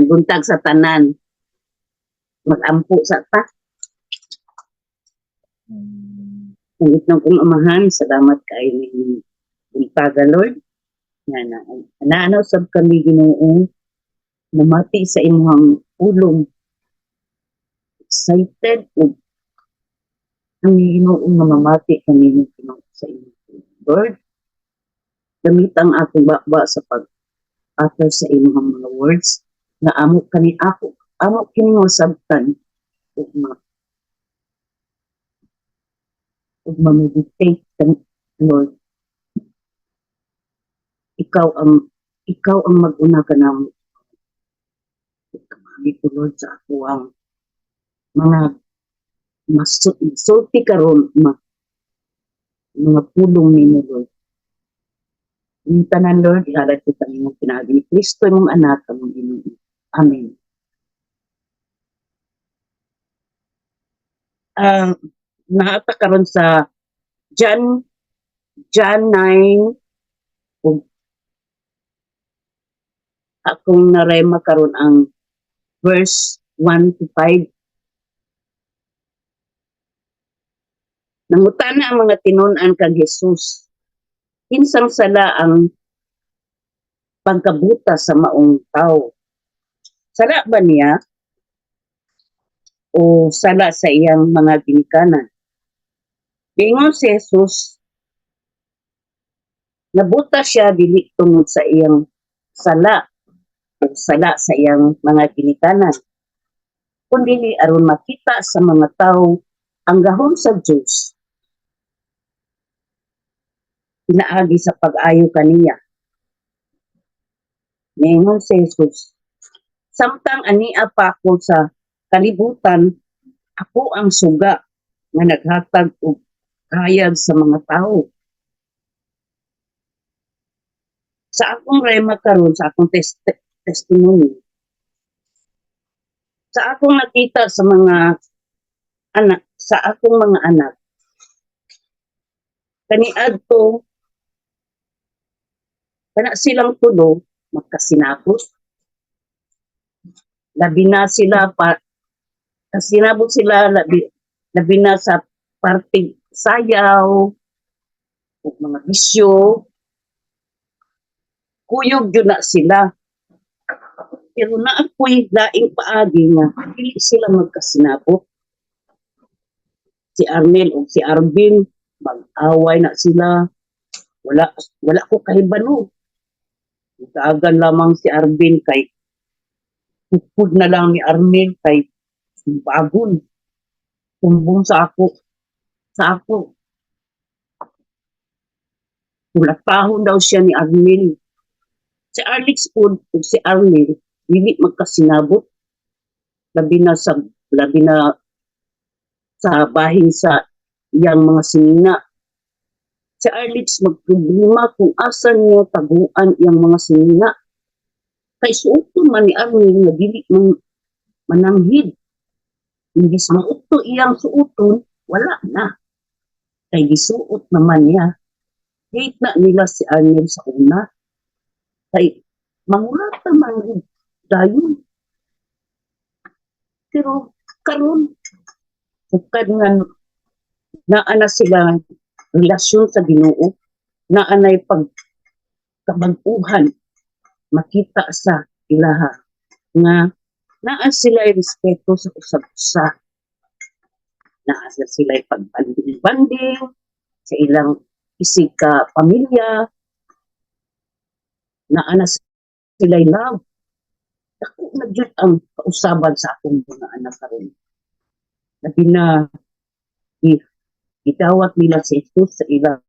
buntag sa tanan. Mag-ampo sa ta. Ang itong kong amahan, salamat kayo ni buntaga, Lord. Naanaw sab kami Ginoo, namati sa imong ulong. Excited o ang Ginoo nga mamati kami ng Ginoo sa imong Lord. Gamit ang akong bakba sa pag-utter sa imong mga words na amo kini nga sabtan ug ma-meditate Lord. Ikaw ang mag-una ka namo. Kamali ko Lord sa ako ang mga masulti karon mga pulong ninyo Lord. Yung tanan Lord, ihalad ko kami mong pinagi ni Kristo mong anak ang Ginoo. Amen. Naata karon sa John 9 ug akong narema karon ang verse 1 to 5. Nangutana ang mga tinun-an kang Jesus, kinsang sala ang pagkabuta sa maong tao? Sala ba niya o sala sa iyang mga ginikanan? Ingon si Jesus, nabuta siya dili tungod sa iyang sala o sala sa iyang mga ginikanan, kundi aron makita sa mga tao ang gahom sa Dios pinaagi sa pag-ayo kaniya. Ingon si Jesus, samtang ania pa ako sa kalibutan, ako ang suga nga naghatag og kayag sa mga tao. Sa akong rema karon, sa akong testimony, sa akong nakita sa mga anak, sa akong mga anak, kaniadto kana silang tulo magkasinabot. Labi na sila kasinabot sila labi na sa parting sayaw o mga bisyo. Kuyog yun na sila. Pero na ako'y daing paagi nga dili sila magkasinabot. Si Arnel o si Arvin mag-away na sila. Wala ko kahibalo. Nagkaagan lamang si Arvin kay pupud na lang ni Arnel kay bagon. Tumbong sa ako. Ulatahon daw siya ni Arnel. Si Alex po ug si Arnel dili magkasinabot. Labi na sa bahin sa iyang mga sinina. Si Alex magproblema kung asan niya taguan iyang mga sinina. Kay suuton man ni Arnel nga dili mananghid. Hindi mauto iyang suuton, wala na. Kay gisuot naman niya. Hate na nila si Arnel sa una. Kay mangulata man dayon. Pero karon sukad nga naa sila relasyon sa Ginoo, naa nay pagkabaguhan makita sa ilaha nga naa sila respeto sa usab-usa, naa sila pagbanding-banding sa ilang isika pamilya, naa na sila love. Ako na dyan ang kausaban sa akong mga anak karon. Labi na idawat nila si Jesus sa ilang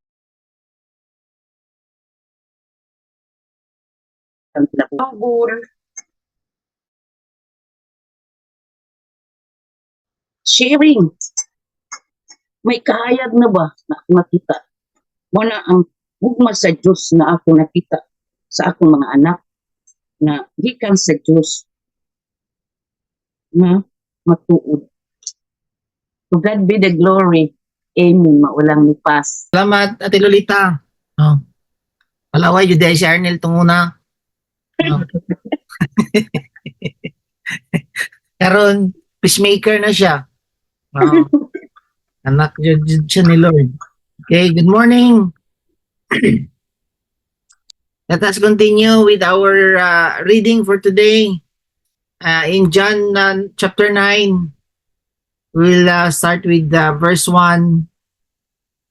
pinapagul, sharing. May kahayag na ba na nakita? Wala ang hugma sa Diyos na ako nakita sa akong mga anak na gikan sa Diyos na matuod. To God be the glory. Amen. Maulang lipas. Salamat, Ate Lolita. Oh. Palaway, Juday si Arnel tunguna. Oh. Karon peacemaker na siya. Oo. Anak jud siya ni Lord. Okay, good morning. Let us continue with our reading for today. In John chapter 9, we'll start with verse 1.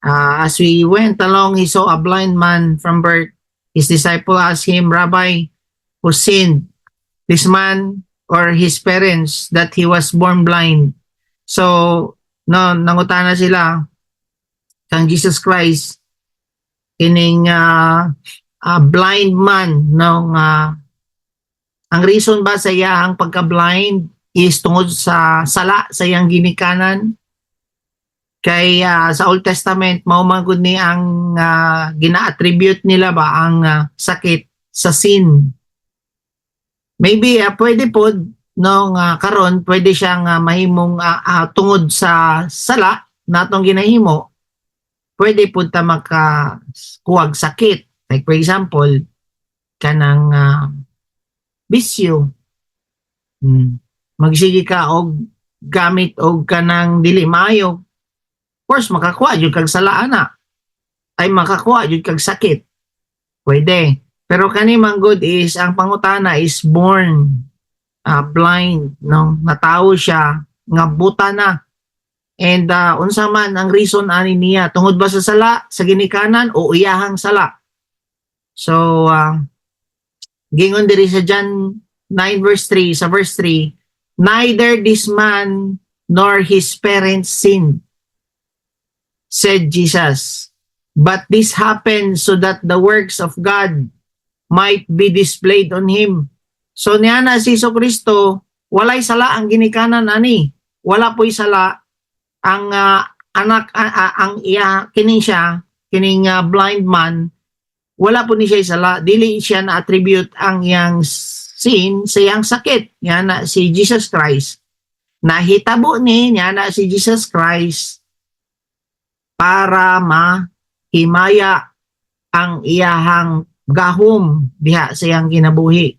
As we went along, he saw a blind man from birth. His disciple asked him, Rabbi, who sinned, this man or his parents, that he was born blind? So, no, nangutana sila kang Jesus Christ, kining blind man, no, ang reason ba sa iyang pagka-blind is tungod sa sala sa iyang ginikanan. Kay sa Old Testament mao man gud ni ang gina-attribute nila ba ang sakit sa sin. Maybe pwede pod no karon pwede siyang mahimong tungod sa sala natong ginahimo. Pwede pod ta makakuwag sakit. Like for example, kanang bisyo. Magsige ka og gamit og kanang dili maayo. Of course, makakuha jud kag sala ana. Ay makakuha jud kag sakit. Pwede. Pero kani man good is ang pangutana is born blind, no? Natawo siya nga buta na. And unsa man ang reason ani niya? Tungod ba sa sala, sa ginikanan o iyahang sala? So gingon diri sa John 9 verse 3, sa verse 3, neither this man nor his parents sinned, said Jesus, but this happened so that the works of God might be displayed on him. So niya na si Jesucristo, walay sala ang ginikanan ani. Wala po'y sala ang anak ang iya kining siya, kining blind man, wala po ni siya sala, dili siya na attribute ang iyang sin sa iyang sakit. Niya na si Jesus Christ. Nahitabo ni niya na si Jesus Christ para mahimaya ang iyahang gahom diha sa iyang kinabuhi.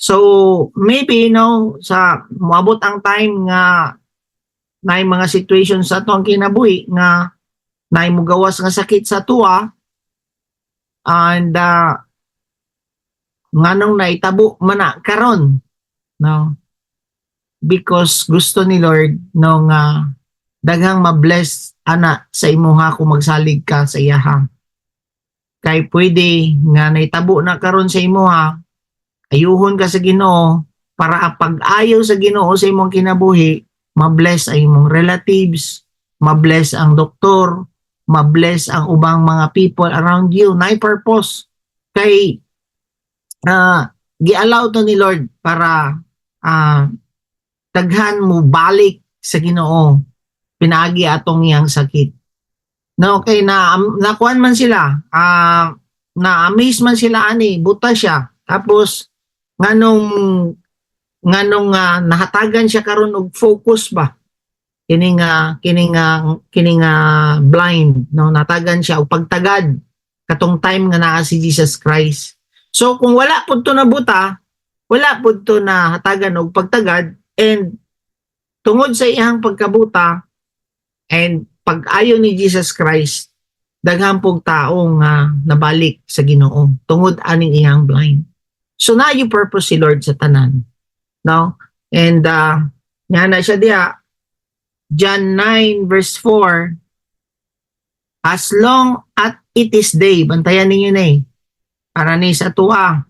So maybe no sa moabot ang time nga nay mga situations sa atong kinabuhi nga nay mugawas nga sakit sa tuwa and nganong naitabo man na karon, no, because gusto ni Lord no nga daghang ma-bless ana sa imuha kung magsalig ka sa iyaha. Kay pwede nga naitabo na karon sa imuha, ayuhon ka sa Ginoo para ang pag-ayaw sa Ginoo sa imong kinabuhi, ma-bless ang imong relatives, ma-bless ang doktor, ma-bless ang ubang mga people around you. Nay purpose kay gi-allow to ni Lord para daghan mo balik sa Ginoo pinaagi atong iyang sakit. No, okay na nakuan man sila, na-amaze man sila ani, buta siya. Tapos nganong nahatagan siya karon og focus ba? Kining blind, no, natagan siya og pagtagad katong time nga naa si Jesus Christ. So kung wala pud to na buta, wala pud to na hatagan og pagtagad, and tungod sa iyang pagkabuta and pag-ayo ni Jesus Christ, daghang pong taong nabalik sa Ginoo tungod aning iyang blind. So na yung purpose si Lord sa tanan, no? And nga na siya diha, John 9 verse 4, as long as it is day, bantayan ninyo na para ni sa tuwa,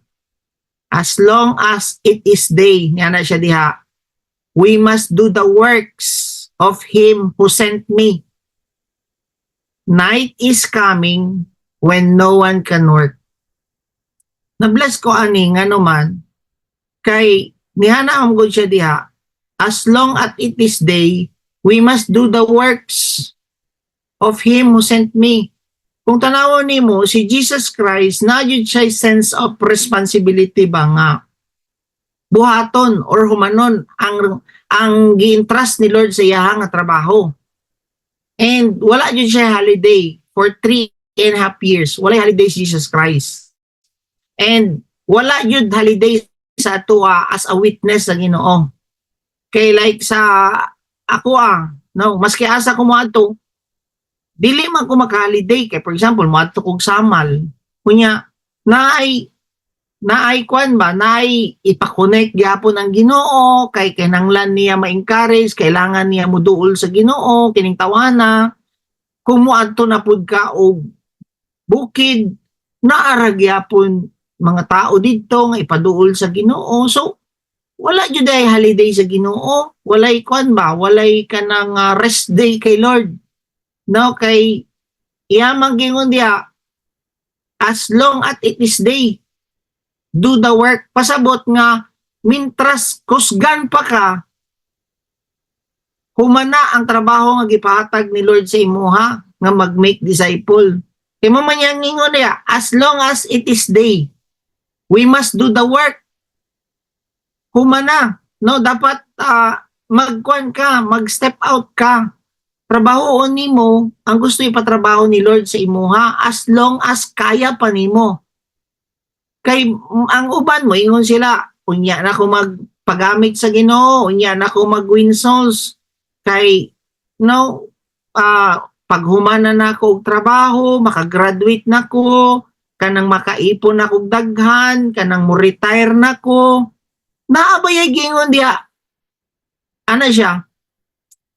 as long as it is day, nga na siya diha, we must do the works of him who sent me. Night is coming when no one can work. Na-bless ko ani nga naman, kay nihana ang good siya diha, as long as it is day, we must do the works of him who sent me. Kung tanawon nimo si Jesus Christ, na jud siya sense of responsibility ba nga buhaton or humanon ang gi-entrust ni Lord sa iyang nga trabaho. And wala jud siya holiday for 3.5 years. Wala holiday si Jesus Christ. And wala jud holiday sa ato as a witness sa Ginoo. Kay like sa ako no, maski asa ko moadto, dili man ko maka-holiday kay for example moadto kog Samal. Kunya naay kwan ba, naay ipa-connect gyapon ang Ginoo kay kinahanglan niya ma-encourage, kailangan niya moduol sa Ginoo kining tawana. Kung moadto na pud ka og bukid, naara gyapon mga tao didto nga ipaduol sa Ginoo. So wala jud ay holiday sa Ginoo, walay kwan ba, walay kanang rest day kay Lord. No, kay iyamang gingon diha, as long as it is day, do the work. Pasabot nga mintras kusgan pa ka, humana ang trabaho nga gipahatag ni Lord sa imuha nga mag-make disciple. Kay mo man yang ingon niya, as long as it is day, we must do the work. Humana, no, dapat magkuan ka, mag-step out ka. Trabahoon nimo ang gusto ipatrabaho ni Lord sa imuha as long as kaya pa nimo. Kay ang uban mo ingon sila, unya na ko magpagamit sa Ginoo, unya na ko mag-win souls. Kay no, paghumana na ko og trabaho, makagraduate na ko, kanang makaipon na kog daghan, kanang mo retire na ko. Naabay gingon diha. Ana siya?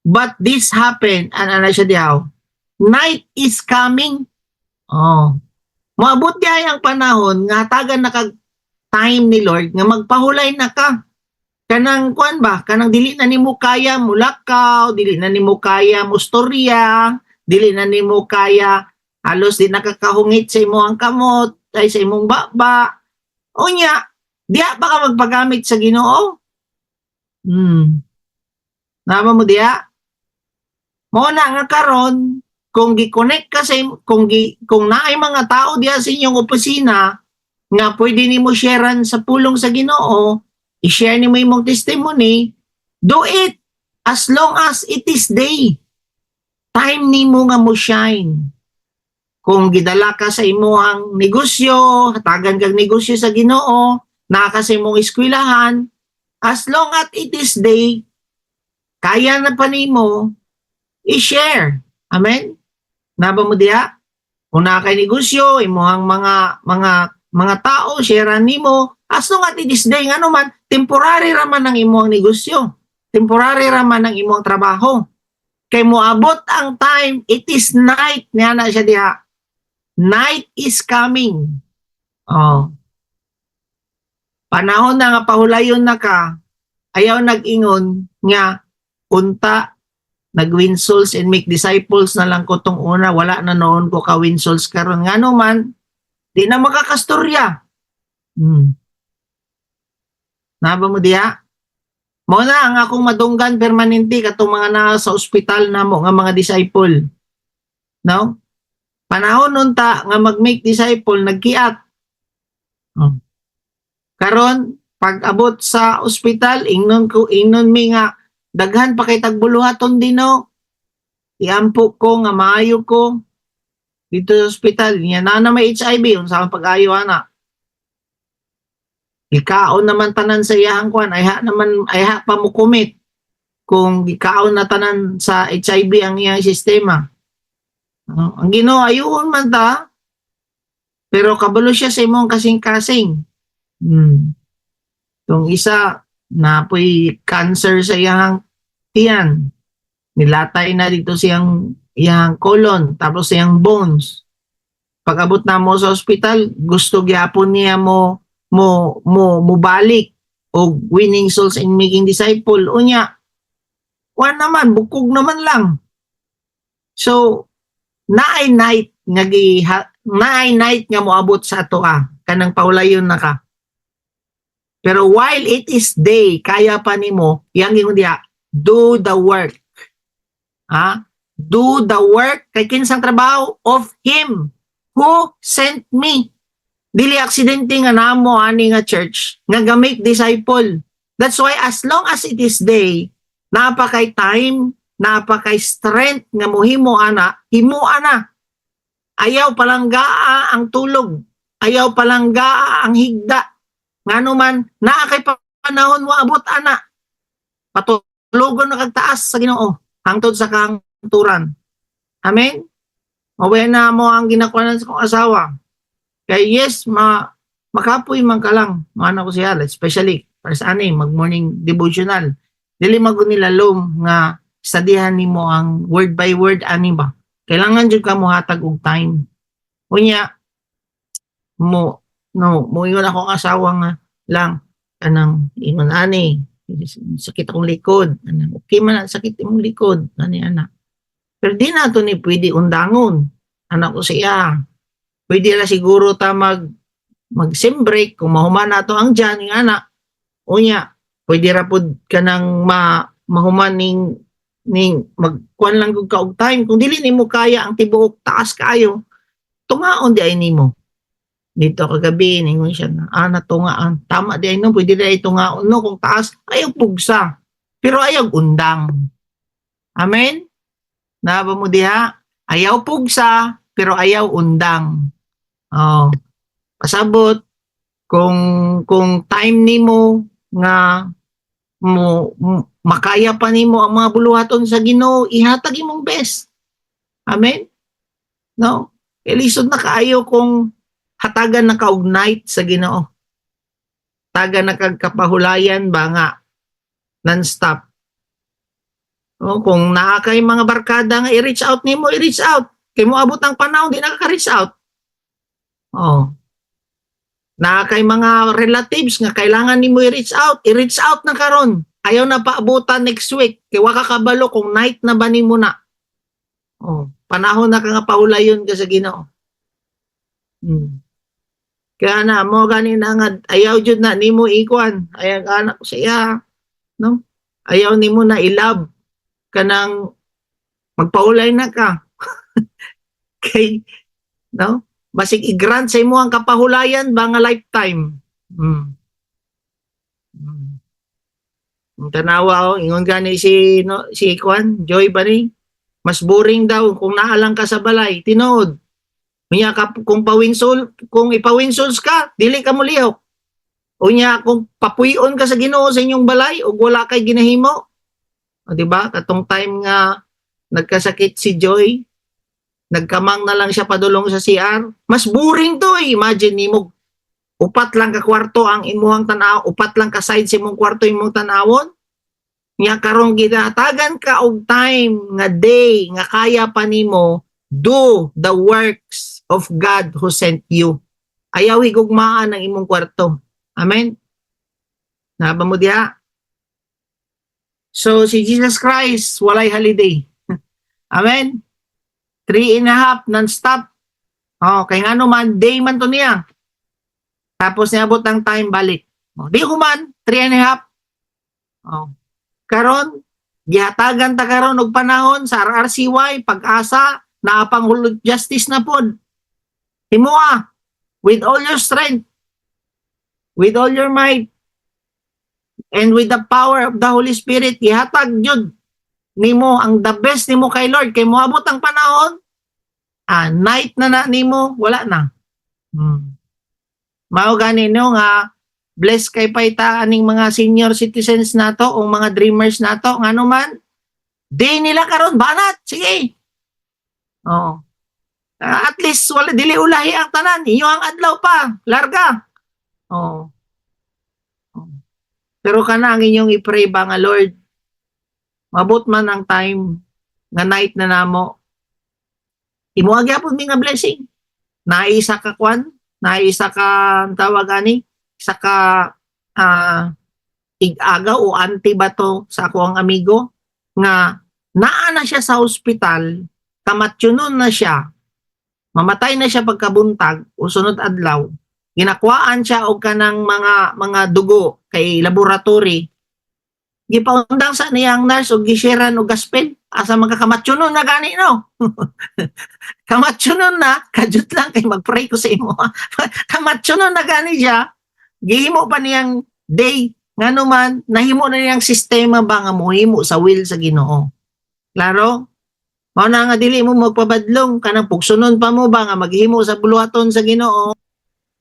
But this happened, ana siya diha. Night is coming. Oh. Maabot diha ang panahon nga tagan na kag time ni Lord nga magpahulay na ka. Kanang kuan ba, kanang dili na nimo kaya mulakaw, dili na nimo kaya mustorya, dili na nimo kaya halos di nakakahungit sa imong kamot ay sa imong baba. Unya, diha pa ka magpagamit sa Ginoo? Nama mo diha? Mo na nga karon kung gi-connect ka sa kung naay mga tao diha sa inyong opisina nga pwede nimo sharean sa pulong sa Ginoo, i-share nimo imong testimony, do it as long as it is day. Time nimo nga mo shine. Kung gidala ka sa imong negosyo, hatagan kag negosyo sa Ginoo, naka sa imong eskwelahan, as long as it is day, kaya na pa nimo i-share. Amen? Naba mo diha? Kung naka negosyo, imong mga tao, sharean nimo, as long as it is day, nga naman, temporary raman ang imong negosyo. Temporary raman ang imong trabaho. Kay moabot ang time, it is night. Niya na siya diha. Night is coming. Oh. Panahon na nga pahulayon na ka, ayaw nag-ingon nga, unta, nag-win souls and make disciples na lang ko tong una, wala na noon ko ka-win souls karon. Nga naman, di na makakastorya. Naba mo diha? Mo na ang akong madunggan permanente katong mga nasa ospital namo nga mga disciple. No? Panahon unta nga mag-make disciple nagkiat. Karon pag abot sa ospital ingnon mi nga daghan pa kay tagbuluhaton dino. Iampo ko nga maayo ko dito sa ospital niya na may HIV unsa ang pag-ayo ana. Ikaon naman tanan sa iyahang kwan, ay ha pa mo commit kung ikaon na tanan sa HIV ang iyang sistema. Ang Ginoo ayuon man ta, pero kabalo siya sa imong kasing-kasing. Itong isa, napoy cancer sa iyang tiyan. Nilatay na dito siyang iyang colon, tapos siyang bones. Pag abot na mo sa ospital, gusto gyapon niya mo balik o winning souls and making disciple. Unya, wan naman, bukog naman lang. So, naay night nga moabot sa ato kanang paulayon na ka. Pero while it is day, kaya pa nimo, yang ingon diha, do the work. Do the work kay kinsang trabaho of Him who sent me. Dili aksidente nga namo ani nga church nga gamit disciple. That's why as long as it is day, napakay time, napakay strength nga mohimo ana, himuan na. Ayaw palanggaa ang tulog, ayaw palanggaa ang higda. Ngano man naa kay panahon mo abot ana. Patulugon na kagtaas sa Ginoo hangtod sa kahangturan. Amen. Mawala na mo ang ginakuanan sa kong asawa. Kaya yes, makapoy man ka lang, mana ko siya, especially para sa ani, mag-morning devotional. Dili mago nila lom nga studihan nimo ang word by word ani ba. Kailangan jud ka mo hatag og time. Unya mo ingon ako ang asawa nga lang kanang ingon ani sakit akong likod. Okay man ang sakit imong likod ani ana. Pero di na to ni pwede undangon. Anak ko siya. Pwede na siguro ta mag-sim break kung mahuman na to ang dyan ng anak. Unya, pwede ra pud ka nang mahuman ning magkuan lang kung kaog time. Kung dili nimo kaya ang tibuok taas kayo, tungaon di ay nimo. Dito kagabi, ningon siya na, natungaan. Tama di ay no, pwede na itungaon no, kung taas, ayaw pugsa. Pero ayaw undang. Amen? Naba mo diha? Ayaw pugsa, pero ayaw undang. Oh, pasabot kung time nimo nga makaya pa nimo ang mga buluhaton sa Ginoo, ihatag imong best. Amen? No? Ilisod na kaayo kung hatagan na kaug-night sa Ginoo. Taga na kagkapahulayan ba nga non-stop. O, kung naa kay mga barkada nga i-reach out nimo, i-reach out. Kay mo abot ang panahon, di nakaka-reach out. Oh. Na kay mga relatives nga kailangan nimo i-reach out na karon. Ayaw na paabutan next week. Kay wa ka kabalo kung night na ba nimo na. Oh, panahon na ka nga paulayon ka sa Ginoo. Kaya na mo gani na nga ayaw jud na nimo ikuan. Ayaw anak ko siya, no? Ayaw nimo na ilab kanang magpaulay na ka. Kay no? Basig i-grant sa imo ang kapahulayan ba nga lifetime. Ang tanawa ingon gani si Kwan, Joy ba ni? Mas boring daw kung naalang ka sa balay, tinuod. Unya ka kung ipawinsols ka, dili ka mo lihok. Unya kung papuyon ka sa Ginoo sa inyong balay ug wala kay ginahimo. O di ba? Katong time nga nagkasakit si Joy, nagkamang na lang siya padulong sa CR. Mas boring to eh. Imagine nimo, upat lang ka kwarto ang imuhang tanaw, upat lang ka side sa imong kwarto imong tanawon. Nya karong ginatagan ka og time nga day nga kaya pa nimo do the works of God who sent you. Ayaw higugmaan ang imong kwarto. Amen? Naba mo diha? So si Jesus Christ walay holiday. Amen? 3.5 non-stop. Oh, kay nga naman, day man to niya. Tapos niabot ang time balik. Oh, di ko man, 3.5. Oh. Karon, gihatagan ta karon og panahon sa RRCY, pag-asa, naapang hulog justice na pod. Himoa, with all your strength, with all your might, and with the power of the Holy Spirit, ihatag jud nimo ang the best nimo kay Lord. Kay moabot ang panahon, night na nimo, wala na. Mao gani no nga bless kay paita aning mga senior citizens nato o mga dreamers nato ngano man day nila karon banat sige. Oh. At least wala dili ulahi ang tanan, inyo ang adlaw pa, larga. Oh. Pero kana ang inyong i-pray ba nga Lord, mabot man ang time nga night na namo, imo agyapon mi nga blessing. Naisa ka kwan, naisa ka tawag ani, isa ka ig-aga o anti ba to sa ako ang amigo nga naa na siya sa ospital, kamatyunon na siya, mamatay na siya pagkabuntag o sunod adlaw, ginakwaan siya og kanang mga dugo kay laboratory, gipaundang sa niyang nurse og gisharean og gospel asa magkakamatsunon na gani no. Kamatsunon na kajut lang kay magpray ko sa imo. Kamatsunon na gani siya, gihimo pa niyang day ngano man nahimo na niyang sistema ba nga mohimo sa will sa Ginoo. Klaro? Mao na nga dili mo magpabadlong kanang pugsunon pa mo ba nga maghimo sa buluhaton sa Ginoo.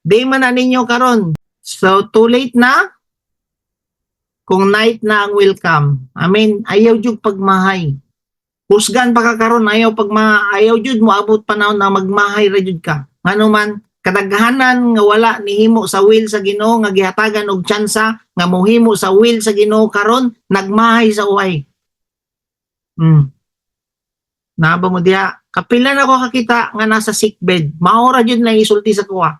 Day man na ninyo karon. So too late na. kung night na ang welcome. I mean, ayaw jud pagmahay. Husgan pa ka karon, ayaw ayaw jud mo abot panahon na magmahay ra jud ka. Ngano man kadaghanan nga wala nihimo sa will sa Ginoo nga gihatagan og tsansa nga mohimo sa will sa Ginoo karon nagmahay sa uway. Naba mo diha, kapila na ko kakita nga nasa sickbed, maora jud na isulti sa kuha.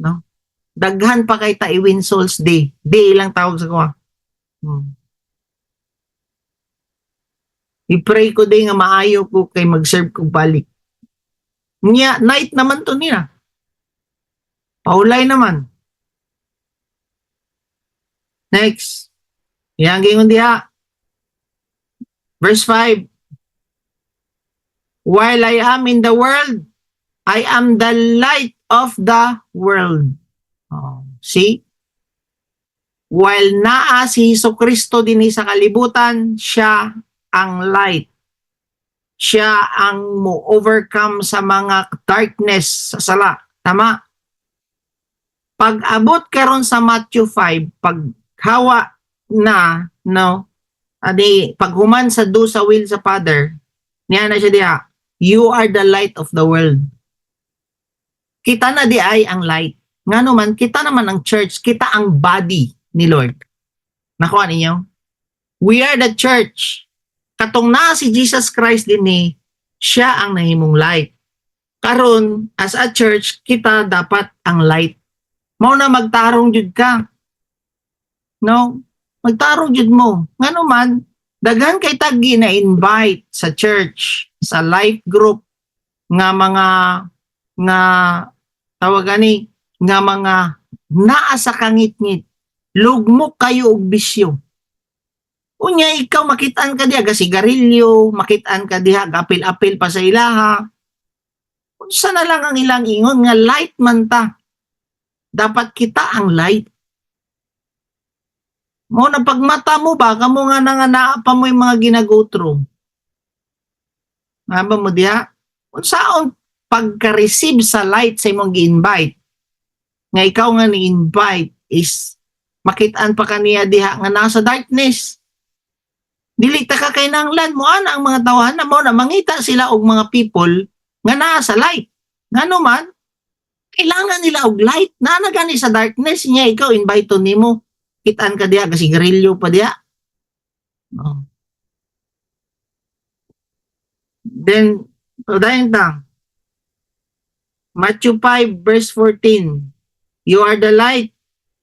No? Daghan pa kay ta i-win souls day. Day lang tawag sa kuha. I-pray ko din nga maayo ko kay mag-serve ko balik. Nya, night naman to niya. Paulay naman. Next. Yang gingon diha. Verse 5. While I am in the world, I am the light of the world. See? While naa si Jesucristo din sa kalibutan, siya ang light. Siya ang mo-overcome sa mga darkness sa sala. Tama? Pag abot karon sa Matthew 5, pag hawa na, no, pag human sa do sa will sa Father, niya na siya diha, you are the light of the world. Kita na di ay ang light. Nga naman, kita naman ang church, kita ang body ni Lord. Nakuha ninyo? We are the church. Katong na si Jesus Christ din siya ang nahimong light. Karon, as a church, kita dapat ang light. Mao na magtarong jud ka. No? Magtarong jud mo. Ngano man, daghan kay tagi na invite sa church, sa life group nga mga tawag ani nga mga naa sa kangit-ngit. Lugmok kayo og bisyo. Unya ikaw makitaan ka diha ga sigarilyo, makitaan ka diha gapil-apil pa sa ilaha. Unsa na lang ang ilang ingon nga light man ta. Dapat kita ang light. Mo na pagmata mo ba kamo nga naa pa mo yung mga ginago through. Nga ba mo diha? Unsaon pagka-receive sa light sa imong gi-invite? Nga ikaw nga ni-invite is makitaan pa kaniya diha nga nasa darkness. Dili ta ka kay nanglan mo ana ang mga tawahan na mo na mangita sila og mga people nga naa sa light. Ngano man kailangan nila og light na gani sa darkness niya ikaw invite nimo kitaan ka diha kasi sigarilyo pa diha. No. Then dayon ta Matthew 5 verse 14. You are the light.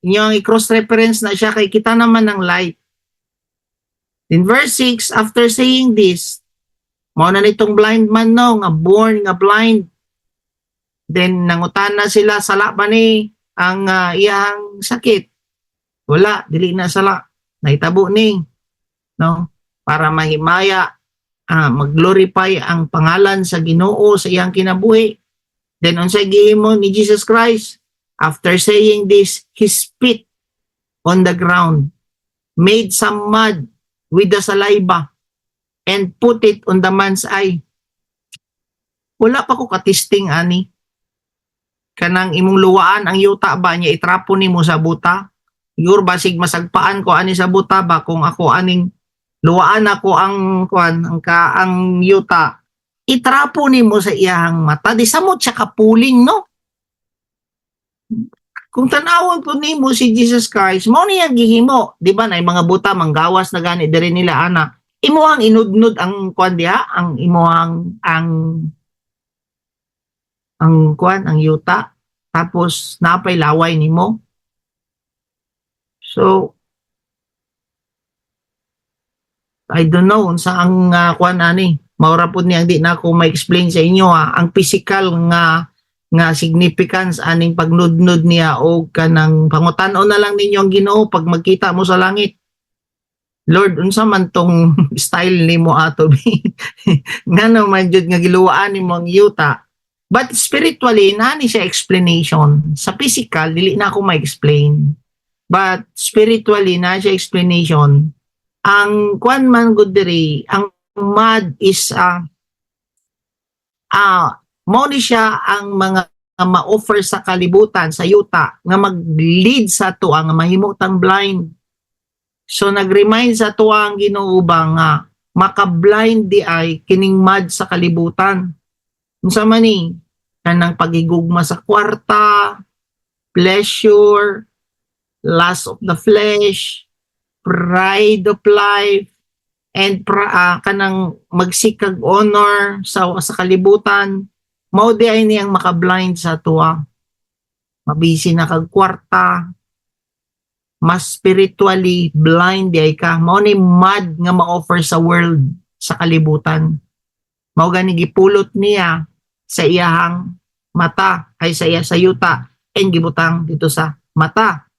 Inyong i-cross reference na siya kay kita naman ng light. In verse 6, after saying this, mao na nitong blind man no, nga born nga blind. Then nangutana sila sala ba ni ang iyang sakit. Wala, dili na sala. Nahitabo ni. No? Para mahimaya, mag-glorify ang pangalan sa Ginoo sa iyang kinabuhi. Then unsay gihimo ni Jesus Christ? After saying this, he spit on the ground, made some mud with the saliva, and put it on the man's eye. Wala pa ko katisting ani. Kanang imong luwaan ang yuta ba niya itrapo nimo sa buta? Siguro basig masagpaan ko ani sa buta ba kung ako aning luwaan ako ang ang yuta. Itrapo nimo sa iyang mata. Di samot siya kapuling no? Kung tanawon po nimo si Jesus Christ, mao niya gihimo, di ba? Nay mga buta manggawas na gani diri nila ana. Imuhang inudnud ang diha, ang imuhang ang yuta, tapos napay laway nimo. So I don't know unsa ang ani. Maura pud ni ang di na ko ma-explain sa inyo ang physical nga significance aning pagnudnud niya o kanang pangutan-on na lang ninyo ang Ginoo pag magkita mo sa langit. Lord, unsa man tong style nimo ato bi? Ngano man jud nga giluwaan nimo ang yuta. But spiritually, nani siya explanation. Sa physical, dili na ako ma-explain. But spiritually, na siya explanation. Ang kwan man gud diri, ang mud is mo ni siya ang mga ma-offer sa kalibutan, sa yuta, nga mag-lead sa to ang mahimutang blind. So nag-remind sa tuwa ang Ginoo ba nga maka-blind di ay kining mad sa kalibutan. Unsa man ni kanang pagigugma sa kwarta, pleasure, lust of the flesh, pride of life, and kanang magsikag honor sa kalibutan. Mao di ay niyang maka-blind sa tuwa. Mabisi na kag kwarta, mas spiritually blind di ay ka. Mao ni mad nga ma-offer sa world, sa kalibutan. Mao gani gipulot niya sa iyahang mata ay sa iya sa yuta and gibutang dito sa mata.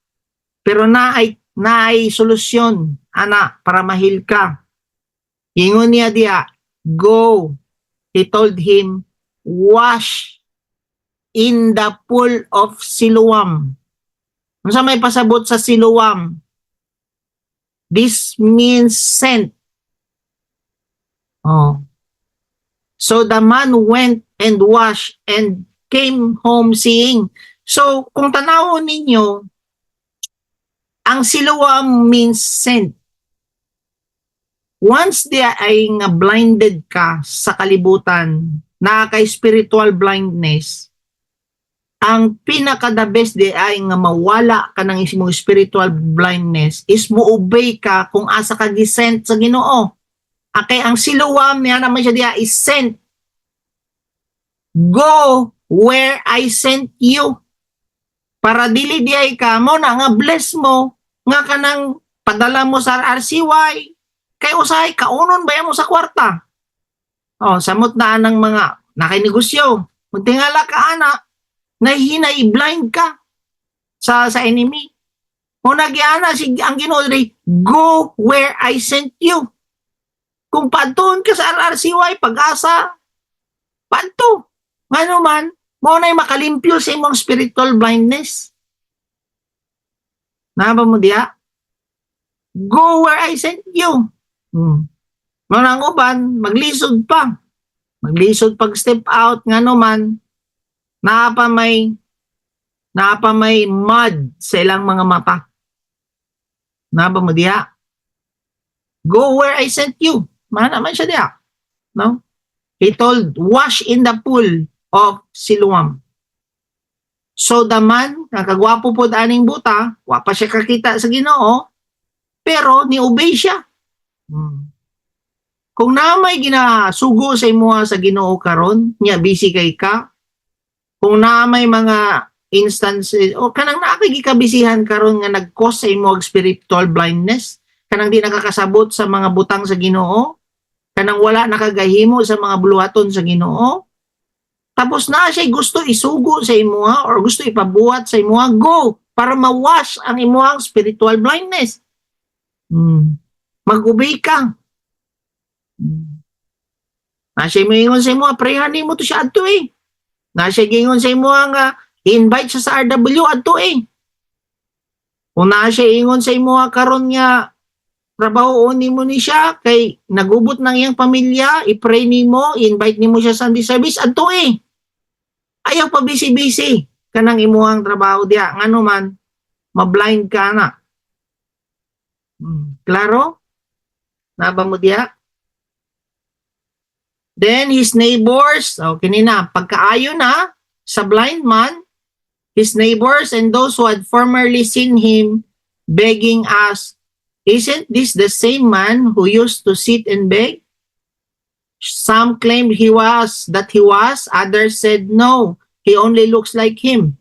Pero naay solusyon ana para mahil ka. Ingon niya diya, go. He told him, wash in the pool of Siloam. Unsa may pasabot sa Siloam? This means sent. Oh. So the man went and washed and came home seeing. So kung tanawon ninyo, ang Siloam means sent. Once di ay nga blinded ka sa kalibutan, na kay spiritual blindness, ang pinaka-the best di ay nga mawala ka ng imong spiritual blindness is mo-obey ka kung asa ka gisent sa Ginoo. Okay, ang Siloam niya naman siya diya is sent. Go where I sent you. Para dili di ay ka mo na nga bless mo nga kanang padala mo sa RCY. Kay usahay kaunon ba mo sa kwarta? Oh, samot na ng mga nakinegosyo. Magtingala ka ana, nahihina i-blind ka sa enemy. O nagyana ang Ginoo go where I sent you. Kung padton ka sa RRCY, pag-asa, padto. Ngano man, mo na'y makalimpyo sa imong spiritual blindness. Naba mo diya? Go where I sent you. Manang uban, maglisod pa. Maglisod pag step out, ngano man, naapa may mud sa ilang mga mata. Naba mo diya? Go where I sent you. Naman siya diya. No? He told, wash in the pool of Siloam. So the man, nakagwapo po aning buta, wapa siya kakita sa Ginoo, pero ni-obey siya. Kung na may ginasugo sa imuha sa Ginoo karon, nya busy kay ka, kung na may mga instances, o kanang nakikabisihan karon nga nag-cause sa imo spiritual blindness, kanang di nakakasabot sa mga butang sa Ginoo, kanang wala nakagahimo sa mga buluhaton sa Ginoo, tapos na siya gusto isugo sa imuha or gusto ipabuhat sa imuha, go para ma-wash ang imuhang spiritual blindness. Mag-obey ka. Nasa mo ingon sa imuha, prehanin mo to siya adto eh. Nasa gingon sa imuha nga, invite siya sa RW adto eh. Kung nasa ingon sa imuha karon nga, trabahoon mo ni siya, kay nagubot ng iyang pamilya, i-pray ni mo, invite ni mo siya sa Sunday service, adto eh. Ayaw pa busy-busy kanang imuhang trabaho diya. Ngano man, ma-blind ka na. Klaro? Naba mo diya? Then his neighbors, kinina, pagkaayo na sa blind man, his neighbors and those who had formerly seen him begging asked, isn't this the same man who used to sit and beg? Some claimed that he was, others said no, he only looks like him.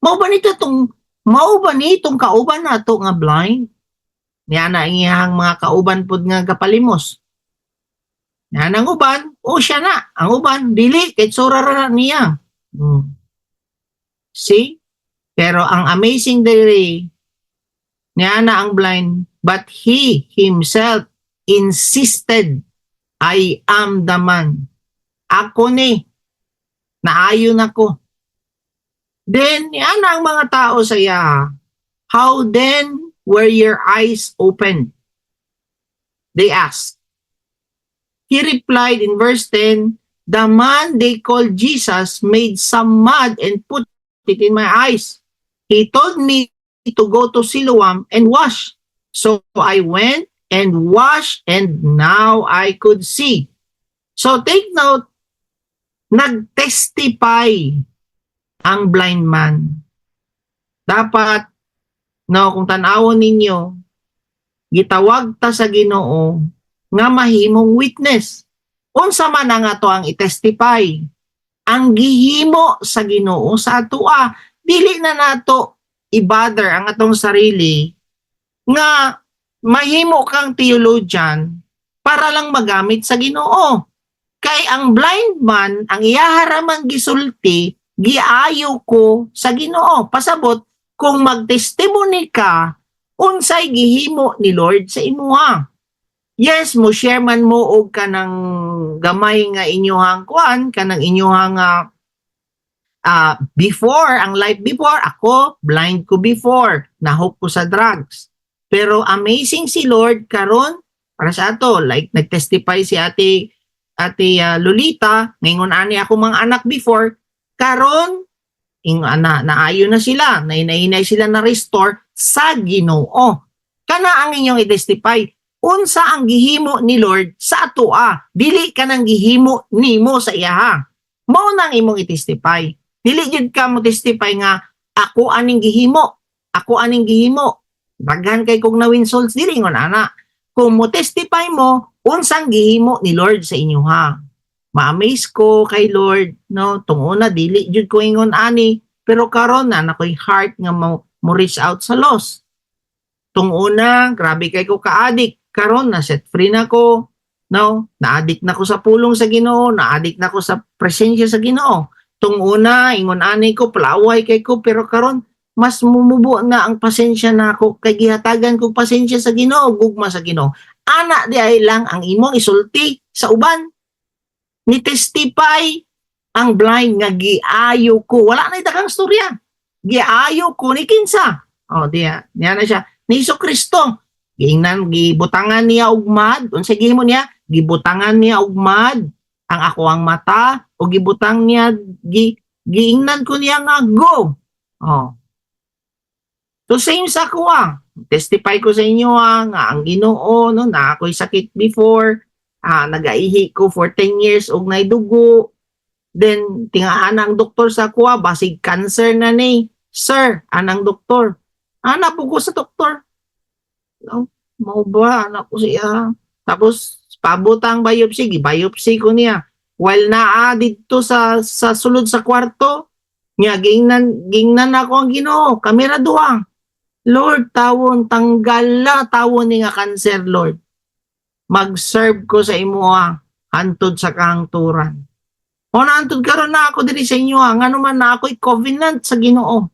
Mao ba nitong kauban nato nga blind? Yan na iyang mga kauban pod nga kapalimos. Yan ang uban, siya na. Ang uban, dili, kahit surara na niya. See? Pero ang amazing diri, niya na ang blind, but he himself insisted, I am the man. Ako ni, naayon ako. Then, yan ang mga tao sa iya. How then were your eyes opened? They asked. He replied in verse 10, the man they called Jesus made some mud and put it in my eyes. He told me to go to Siloam and wash. So I went and washed, and now I could see. So take note, nag-testify ang blind man. Dapat, no, kung tanawon ninyo, gitawag ta sa Ginoo nga mahimong witness. Unsa man nga to ang i-testify? Ang gihimo sa Ginoo sa atoa. Dili na nato i-bother ang atong sarili nga mahimo kang theologian para lang magamit sa Ginoo. Kay ang blind man, ang iyaharamang gisulti, giayo ko sa Ginoo. Pasabot, kung magtestimony ka, unsay gihimo ni Lord sa imuha. Yes, mo share man mo og kanang gamay nga inyohang kuan, kanang inyohang before, ang life before, ako, blind ko before, nahok ko sa drugs. Pero amazing si Lord karon para sa ato, like nagtestify si Ate Lolita, ngayon ani ako mga anak before, karon naayo na sila, nainay sila na restore sa Ginoo. Kana ang inyong i-testify. Unsa ang gihimo ni Lord sa atoa, dili ka nang gihimo nimo sa iyaha. Mao nang imong i-testify. Dili jud ka mo testify nga ako aning gihimo, ako aning gihimo. Daghan kay kog nawin souls dili ngon ana. Kung mo testify mo unsang gihimo ni Lord sa inyo ha. Ma-amaze ko kay Lord, no, tunguna dili jud ko ingon ani, pero karon na nakoy heart nga mo reach out sa lost. Tunguna, grabe kay ko ka-addict. Karon na set free na ko, no, na-addict na ko sa pulong sa Ginoo, na-addict na ko sa presensya sa Ginoo. Tunguna, ingon ani ko, palaway kay ko, pero karon mas mumubo na ang pasensya na ako, kay gihatagan ko pasensya sa Ginoo, gugma sa Ginoo. Ana di ay lang ang imong isulti sa uban. Ni testify ang blind nga giayo ko. Wala na itakang storya. Giayo ko ni kinsa. Oh, diya na siya. Ni Jesucristo. Gibutangan niya og mad. Unsay gihimo niya? Gibutangan niya og mad ang ako ang mata o gibutang niya giingnan ko niya nga go. Oh. So same sa kuha. Testify ko sa inyo nga ang Ginoo no na ako'y sakit before, nagaihi ko for 10 years og nay dugo. Then tingaan ang doktor sa kuha basig cancer na ni. Sir, anang doktor? Ana po ko sa doktor. No, mau ba anak ko siya. Tapos pabutang biopsy, gibiopsy ko niya. While naa dito sa sulod sa kwarto, niya gingnan ako ang Ginoo, kamera duwa. Lord, tawon tanggal la tawon ni nga cancer, Lord. Mag-serve ko sa imo hantod sa kahangturan. O naantod karon na ako diri sa inyo ngano man na ako'y covenant sa Ginoo.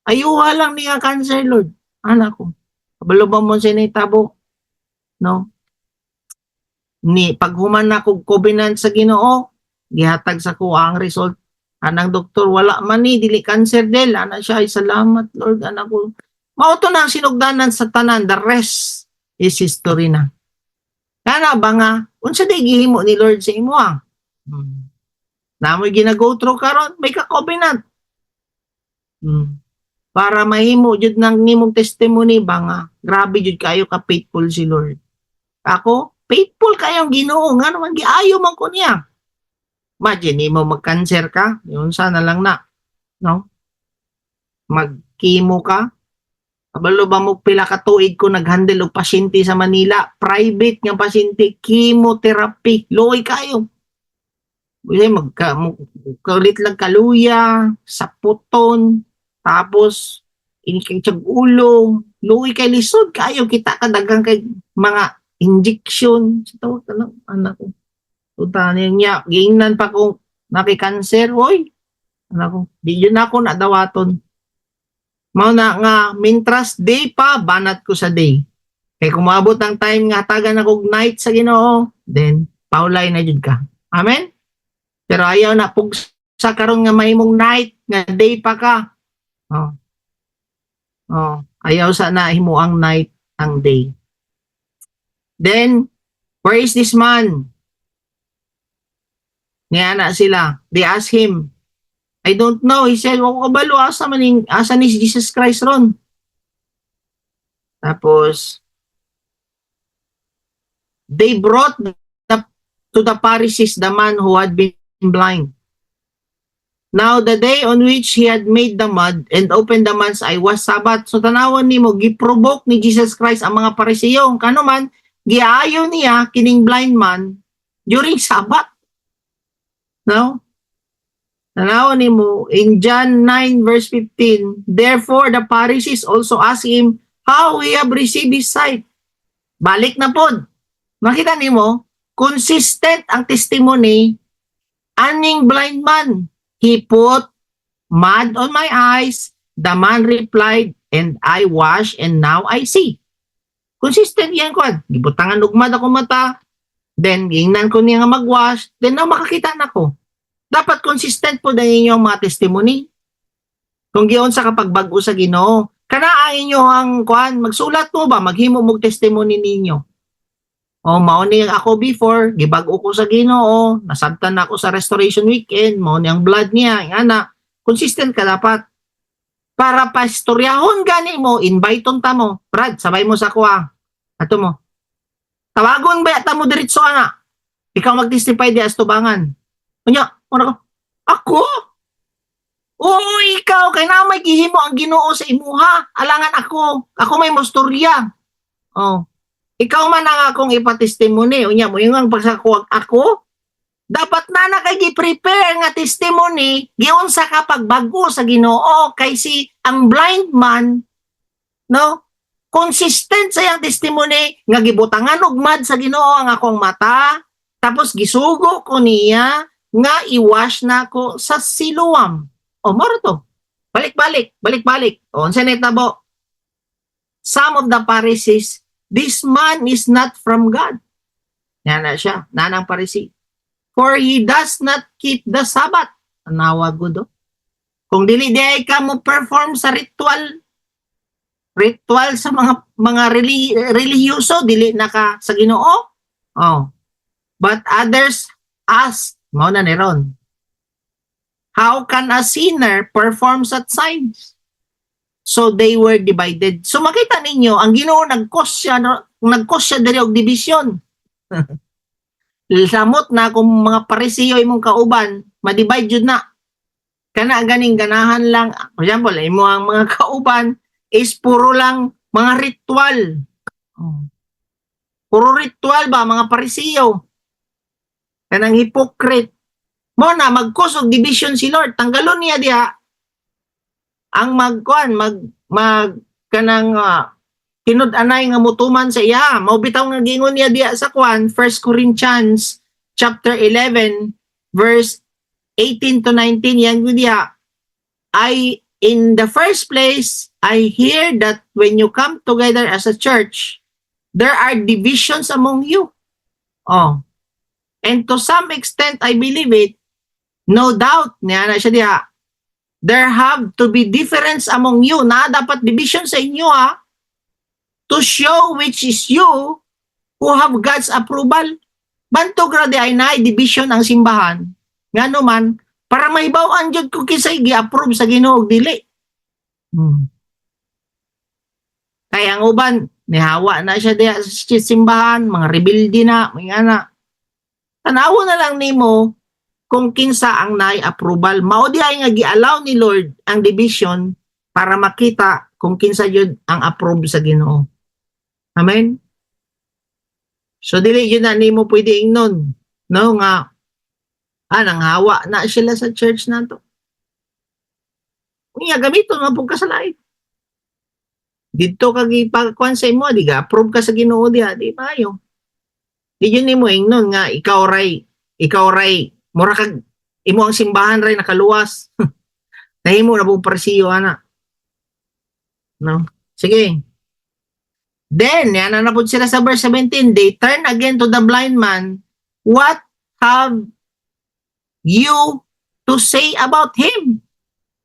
Ayuha lang ni nga cancer, Lord. Anak ko. Kabalo ba mo sinitabo? No? Ni paghuman na kog covenant sa Ginoo, gihatag sa ko ang result. Anang doktor wala man ni dili cancer del. Ana siya ay salamat Lord anak ko. Mao to na ang sinugdanan sa tanan, the rest is history na. Kana ba nga unsa day gihimo ni Lord sa imo Namoy gina-go through karon may ka-covenant. Para mahimo jud nang nimong testimony ba nga grabe jud kayo ka faithful si Lord. Ako faithful kayong Ginoo nga naman giayo man ko niya. Imagine mo mag-cancer ka, yun sana lang na, no? Mag-chemo ka. Kabalo ba mo pila ka tuig ko nag-handle og pasyente sa Manila, private nga pasyente, chemotherapy, luoy kayo. Magkalit lang kaluya, saputon, tapos inikay ulo, luoy kay lisod kayo, kita ka dagang kay mga injection. Sa tawag ka lang, anak ko. Utanin niya, giingnan pa kung nakikanser, oy. Anak ko, di yun ako nadawaton. Mao na nga, mintras day pa, banat ko sa day. Kaya kumabot ang time nga, tagan ako night sa Ginoo, then, paulay na jud ka. Amen? Pero ayaw na, sa karon nga mahimong night, nga day pa ka. Ayaw sa na himuang night ang day. Then, where is this man? Nga na sila. They asked him. I don't know. He said, wako kabalo, asa ni Jesus Christ ron. Tapos, they brought to the Pharisees the man who had been blind. Now, the day on which he had made the mud and opened the man's eye was Sabbath. So, tanawan nimo giprovoke ni Jesus Christ ang mga Pariseo. Kano man, giayo niya kining blind man during Sabbath. No? Tanawan nimo in John 9 verse 15, therefore the Pharisees also asked him how he have received his sight. Balik na pod. Makita nimo, consistent ang testimony aning blind man. He put mud on my eyes. The man replied, and I wash and now I see. Consistent yan ko. Gibutangan og mud ako mata. Then, gingnan ko niya nga magwash. Then, na makakita na ko. Dapat consistent po din inyong mga testimony. Kung giyon sa kapag bago sa Ginoo, kanaan inyo ang kuan, magsulat mo ba, maghimo mog testimony ninyo. O mao ni ako before, gibag-o ko sa Ginoo, nasabtan na ako sa restoration weekend, mao ni ang blood niya, ang ana. Consistent ka dapat. Para pastoryahon gani mo, inviteon ta mo. Brad, sabay mo sa kuha. Ato mo. Tawagon ba ta mo diretso ana? Ikaw mag-testify di as tubangan. Unya, ako? Oo, ikaw, kay na may gihimo ang Ginoo sa imuha. Alangan ako. Ako may mostorya. Oh. Ikaw man ang akong ipatestimony. Unya mo yung pagsakuwag ako. Dapat na kay gi-prepare nga testimony giun sa kapag bago sa Ginoo kay si ang blind man no consistent sa iyang testimony nga gibutangan og mud sa Ginoo ang akong mata tapos gisugo ko niya nga i-wash na ko sa Siloam. O moro to. Balik-balik. O unsa nitabo? Some of the Pharisees, this man is not from God. Yan na siya, nanang Pharisee. For he does not keep the Sabbath. Anawa gudo. Kung dili di ka mo perform sa ritual sa mga relihiyoso, dili na ka sa Ginoo. Oh. But others ask, mao na ni ron. How can a sinner perform such signs? So they were divided. So makita ninyo, ang Ginoo nag-cause siya diri og division. Samot na kung mga Pariseo imong kauban, ma-divide jud na. Kana ganing ganahan lang. For example, imo ang mga kauban is puro lang mga ritual. Puro ritual ba mga Pariseo? Kanang hypocrite. Mo na mag-cause og division si Lord. Tanggalon niya diha ang kanang tinud-anay nga mutuman sa iya. Mao bitaw nga gingon niya diha sa 1 Corinthians chapter 11 verse 18 to 19 yan diha. In the first place, I hear that when you come together as a church, there are divisions among you. Oh. And to some extent, I believe it. No doubt, niya na siya diha. There have to be difference among you. Na dapat division sa inyo ha. To show which is you who have God's approval. Bantog ra di ay na division ang simbahan. Ngano man, para mahibaw-an jud kung kisay gi-approve sa Ginoo og dili. Kaya ang uban, nihawa na siya diha sa simbahan, mga rebelde na, mga ana. Tanawo na lang nimo kung kinsa ang naay approval. Mao di ay nga gi-allow ni Lord ang division para makita kung kinsa jud ang approve sa Ginoo. Amen. So dili yun na nimo pwede ingnon, no nga nanghawa na sila sa church nato. Unya gamiton man pug kasalain. Didto ka gipagkuan sa imo, di ga approve ka sa Ginoo diha, di maayo. Di yun nimo ingnon nga ikaw ray mura kag imo ang simbahan ray nakaluwas. Nahimo na pug Pariseo ana. No. Sige. Then, yan na po sila sa verse 17. They turn again to the blind man. What have you to say about him?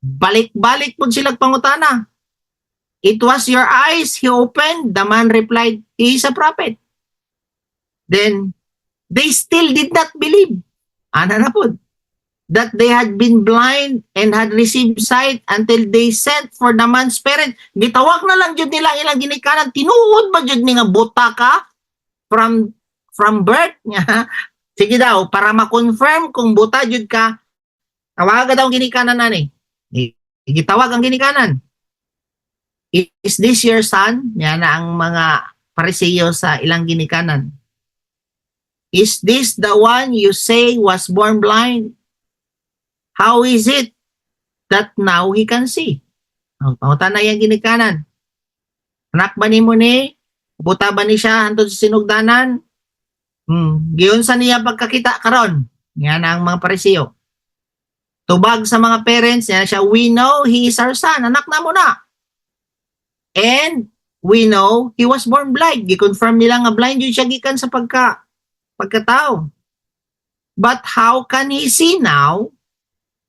Balik-balik po sila pangutana. It was your eyes he opened. The man replied, he is a prophet. Then, they still did not believe. Ana na po. that they had been blind and had received sight until they sent for the man's parent. Gitawag na lang jud nila ilang ginikanan. Tinuod ba jud ni nga buta ka from birth? Sige daw, para ma-confirm kung buta jud ka, tawagan daw ang ginikanan na ni. Gitawag ang ginikanan. Is this your son? Yan na ang mga Pariseo sa ilang ginikanan. Is this the one you say was born blind? How is it that now he can see? Pangutan na yung ginikanan. Anak ba ni mo ni? Buta ba ni siya hantod sa sinugdanan? Giyon sa niya pagkakita karon. Yan ang mga Pariseo. Tubag sa mga parents, yan siya, we know he is our son. Anak na mo na. And we know he was born blind. Gi-confirm nila nga blind yun siya gikan sa pagkatao. But how can he see now?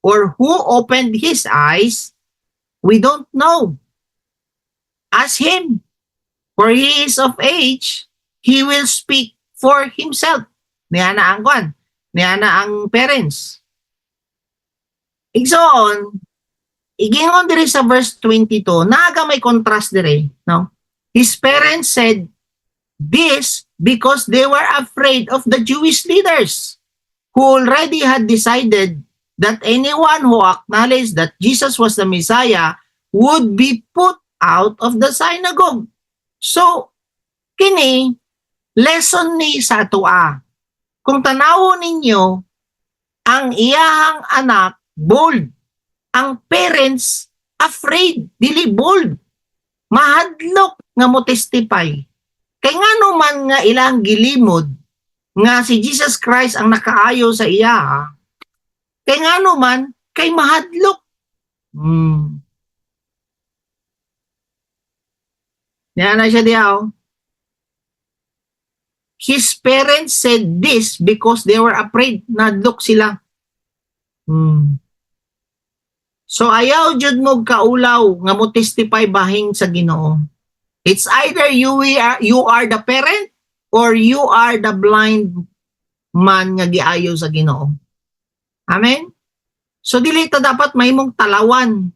Or who opened his eyes? We don't know. Ask him. For he is of age, he will speak for himself. Niya na ang kwan. Niya na ang parents. Igsoon, igingon diri sa verse 22, naga may contrast diri, no? His parents said this because they were afraid of the Jewish leaders who already had decided that anyone who acknowledged that Jesus was the Messiah would be put out of the synagogue. So, kini, lesson ni sa atua. Kung tanawo ninyo, ang iyahang anak, bold. Ang parents, afraid, dili bold. Mahadlok nga mo testify. Kay nga naman nga ilang gilimod, nga si Jesus Christ ang nakaayo sa iya, kay nga naman, kay mahadlok. Yan na siya diyaw. His parents said this because they were afraid. Nadlok sila. So ayaw jud mo kaulaw nga mo testify bahing sa Ginoo. It's either you are the parent or you are the blind man nga giayo sa Ginoo. Amen? So dili ta dapat mahimong talawan.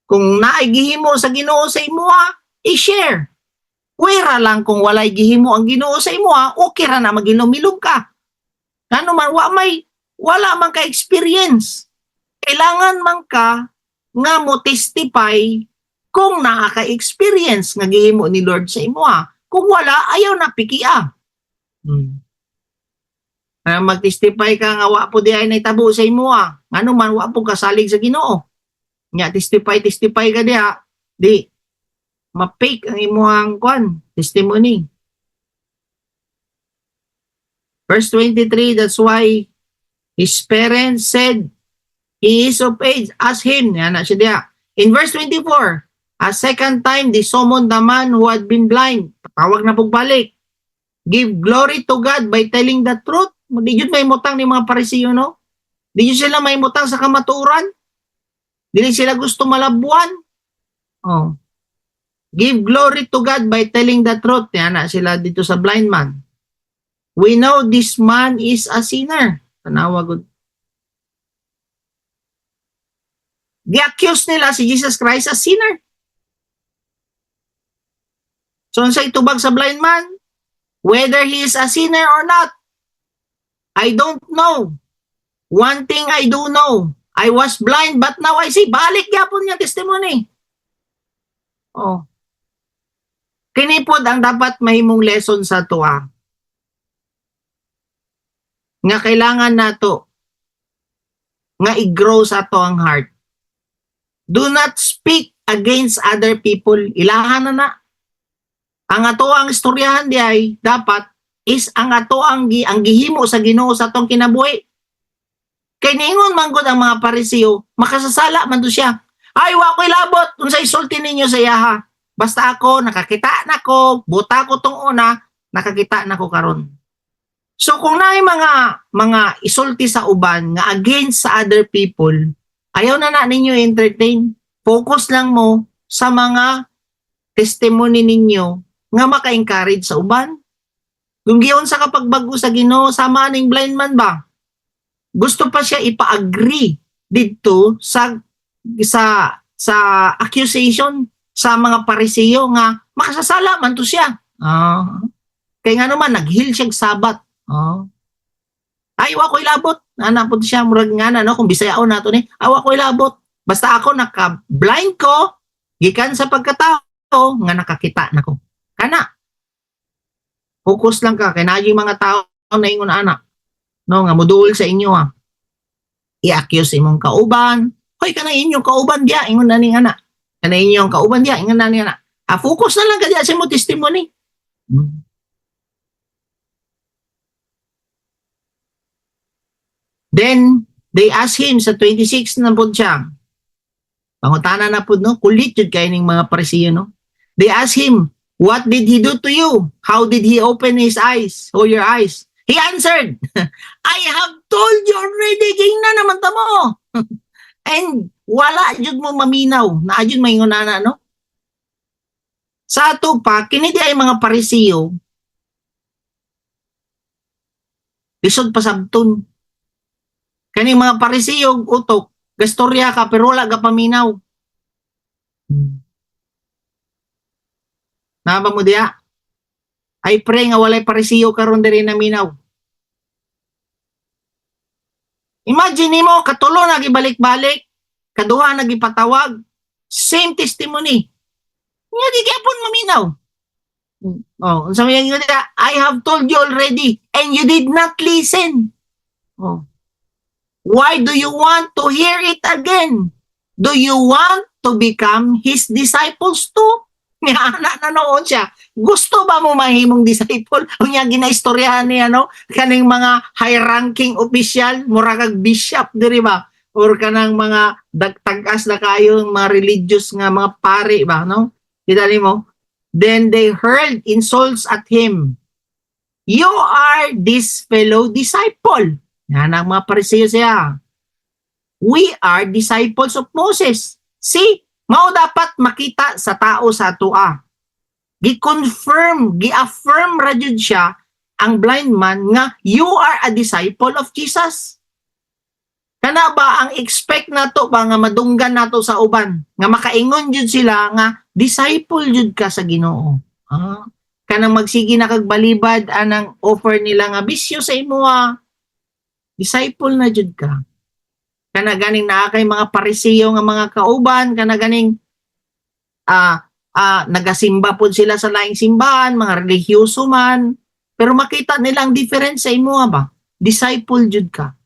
Kung naay gihimo sa Ginoo sa imuha, i-share. Kuwera lang kung walay gihimo ang Ginoo sa imuha, okay ra na magilom-ilom ka. Ano man wala man ka experience. Kailangan man ka nga mo testify kung nakaka-experience nga gihimo ni Lord sa imuha. Kung wala, ayaw na pikia. Mag-testify ka nga wa po di ay naitabo sa imuha. Ano man, wa po kasalig sa Ginoo. Nga, testify ka diha. Di, ma-fake ang imuhang testimony. Verse 23, that's why his parents said, he is of age, ask him. Yan na siya diha. In verse 24, a second time, they summoned the man who had been blind. Patawag na pagbalik. Give glory to God by telling the truth. Di yun may mutang ni mga Pariseo, no? Di yun sila may mutang sa kamaturan. Di sila gusto malabuan. Oh. Give glory to God by telling the truth. Yan na sila dito sa blind man. We know this man is a sinner. Tanawag. Gi-accuse nila si Jesus Christ as sinner. So, sa itubag sa blind man, whether he is a sinner or not, I don't know. One thing I do know, I was blind but now I see. Balik yapon niya testimony. Oh. Kinipod ang dapat mahimong lesson sa tuwa. Nga kailangan nato nga i-grow sa to ang heart. Do not speak against other people. Ilahan na. Ang ato ang istoryahan di ay dapat is ang ato ang gihimo sa Ginoo sa atong kinabuhi. Kay niingon man gud ang mga Pariseo, makasasala man do siya. Ay wa ko'y labot unsay sulti ninyo sa yaha. Basta ako nakakita nako, buta ko tong una, nakakita nako karon. So kung naay mga isulti sa uban nga against sa other people, ayaw na ninyo entertain. Focus lang mo sa mga testimony ninyo nga maka-encourage sa uban. Kung giyon sa kapagbago sa Ginoo, sama ning blind man ba? gusto pa siya ipa-agree dito sa accusation sa mga Pariseo nga makasasala man to siya. Kaya nga naman nag-heal siya Sabat. Ay wa ko ilabot. Nanapod siya murag nga na no kung Bisaya nato ni. Awa ko ilabot. Basta ako naka-blind ko gikan sa pagkatao nga nakakita nako. Kana. Focus lang ka kay naay mga tao na ingon anak. No nga moduol sa inyo i-accuse imong kauban. Hoy kana inyong kauban dia ingon na ning anak. Kana inyong kauban dia ingon na ning anak. Focus na lang ka diya sa imong testimony. Then they ask him sa 26 na pud siya. Pangutana na pud no, kulit jud kay ning mga Pariseo no. They ask him, "What did he do to you? How did he open his eyes or your eyes?" He answered, "I have told you already, na naman ta mo." And wala jud mo maminaw, na jud maingon ana no. Sa ato pa kini di ay mga Pariseo. Lisod pa sabton. Kani mga Pariseo utok, gastorya ka pero wala ka paminaw. Naba mo diya? I pray nga walay Pariseo karon diri na minaw. Imagine mo katulo na gibalik-balik, kaduha na gipatawag, same testimony. Nga di gyapon maminaw. Unsa may ingon nila? I have told you already and you did not listen. Why do you want to hear it again? Do you want to become his disciples too? Nga anak na noon siya. Gusto ba mo mahimong disciple? Unya ginaistoryahan niya no? Kaning mga high-ranking official, mura kag bishop, diri ba? Or kanang mga dagtagas na kayo, mga religious nga mga pari ba, no? Kitali mo? Then they hurled insults at him. You are this fellow disciple. Yan ang mga Pariseo siya. We are disciples of Moses. See, mao dapat makita sa tao sa atua. Gi-confirm, gi-affirm ra jud siya ang blind man nga you are a disciple of Jesus. Kana ba ang expect nato ba nga madunggan nato sa uban nga makaingon jud sila nga disciple jud ka sa Ginoo. Kanang magsigi na kag balibad anang offer nila nga bisyo sa imo disciple na jud ka. Kana ganing naa kay mga Pariseo nga mga kauban, kana ganing nagasimba pod sila sa laing simbahan, mga religyoso man, pero makita nilang difference sa imo ba? Disciple jud ka.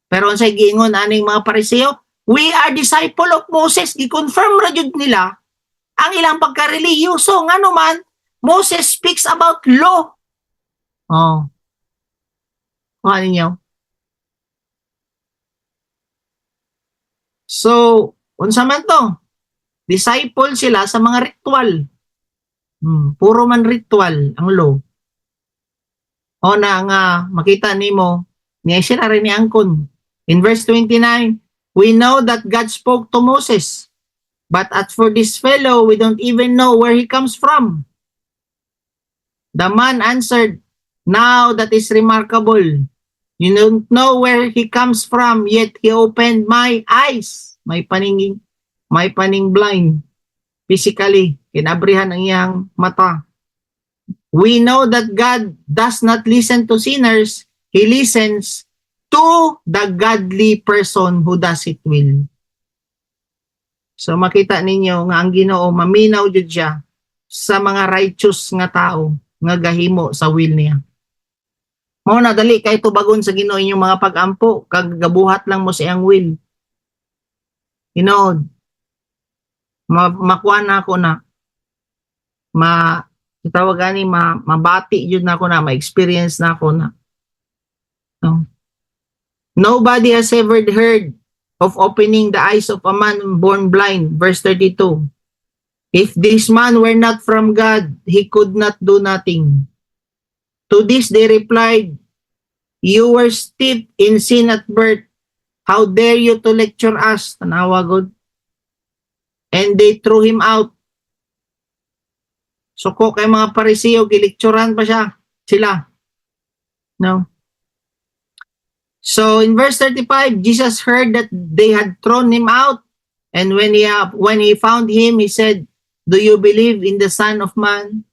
Pero unsay giingon aning mga Pariseo, we are disciple of Moses. Gi-confirm ra jud nila ang ilang pagka-religyoso ngano man Moses speaks about law. Ano niyo? So, unsa man to? Disciple sila sa mga ritual. Puro man ritual ang law. O na nga makita nimo niya sila rin ni angkon. In verse 29, we know that God spoke to Moses. But as for this fellow, we don't even know where he comes from. The man answered, now that is remarkable. You don't know where he comes from, yet he opened my eyes. May paning blind. Physically, kinabrihan ang iyang mata. We know that God does not listen to sinners. He listens to the godly person who does it will. So makita ninyo nga ang Ginoo maminaw jud siya sa mga righteous nga tao nga gahimo sa will niya. Mao na dali kay tubagon sa Ginoo inyong mga pag-ampo kag gabuhat lang mo sa iyang will. You know, makuha na ako na tawag ani mabati jud na ako na ma-experience na ako na. No? Nobody has ever heard of opening the eyes of a man born blind. Verse 32. If this man were not from God, he could not do nothing. To this they replied, you were steeped in sin at birth. How dare you to lecture us? Tanawa God. And they threw him out. So ko kay mga Pariseo, gilikturan pa sila. No? So in verse 35, Jesus heard that they had thrown him out, and when he found him, he said, "Do you believe in the Son of Man?"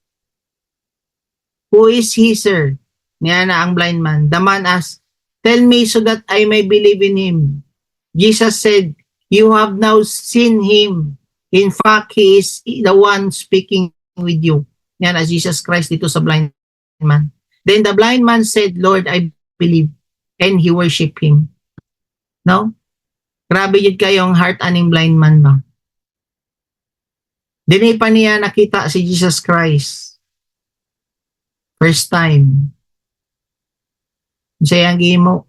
"Who is he, sir?" Niya na ang blind man. The man asked, "Tell me so that I may believe in him." Jesus said, "You have now seen him. In fact, he is the one speaking with you." Yan as Jesus Christ dito sa blind man. Then the blind man said, "Lord, I believe." And he worshiped him. No? Grabe yun kayong heart aning blind man ba? Dini pa niya nakita si Jesus Christ. First time. Siya ang gimo.